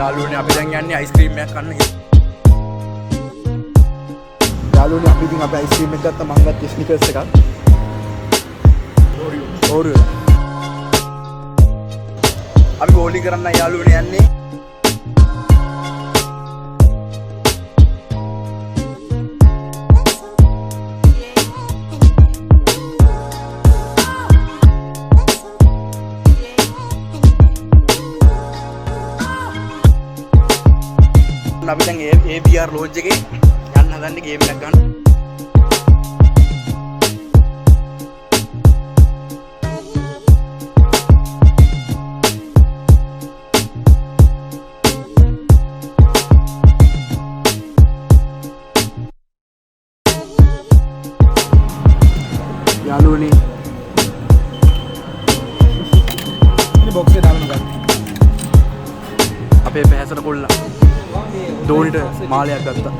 යාළුවනේ අපි දැන් යන්නේ අයිස්ක්‍රීම් එකක් කන්න. යාළුවනේ අපි ඉතින් අපි අයිස්ක්‍රීම් එකක් ගත්තා. මම ගත්ත ස්නිකර්ස් එකක්. ඕරියෝ. අපි බෝලින් කරන්න යාළුවනේ යන්නේ. අපි දැන් ABR ලෝන්ජ් එකේ යන්න හදන්නේ ගේම් එකක් ගන්න. යාළුවනේ මේ බොක්ස් එක දාන්න ගන්න. අපේ පැහැසට කොල්ලා දෝනිට මාලයක් ගත්තා.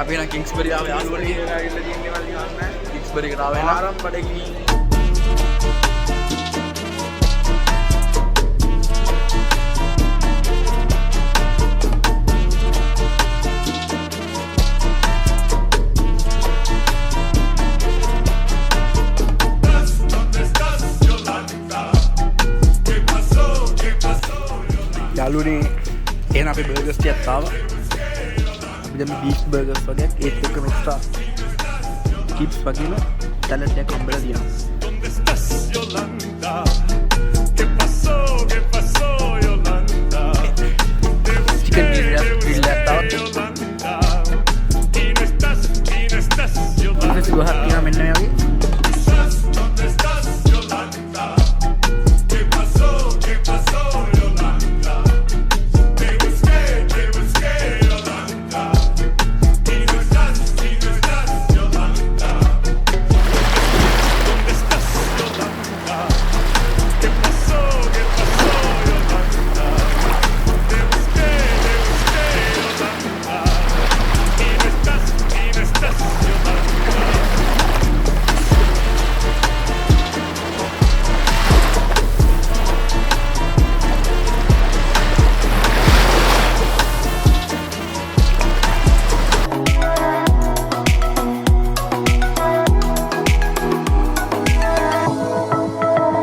අපි නම් කිංස්බරි ආවේ යාළුවනේ ඇවිල්ලා තියෙන්නේ වල ගන්න. කිංස්බරි එකට ආවේ නම් ආරම් බඩගිනි. යාළුවනේ එහෙනම් අපි බර්ගර්ස් ටිකක් ආවා. Then beef burgers for that, 8 pick extra chips වගේම salad එකක් හම්බෙලා තියෙනවා. ¿Dónde estás Yolanda? ¿Qué pasó? ¿Qué pasó Yolanda? Chicken grill Yolanda. Y no estás Yolanda.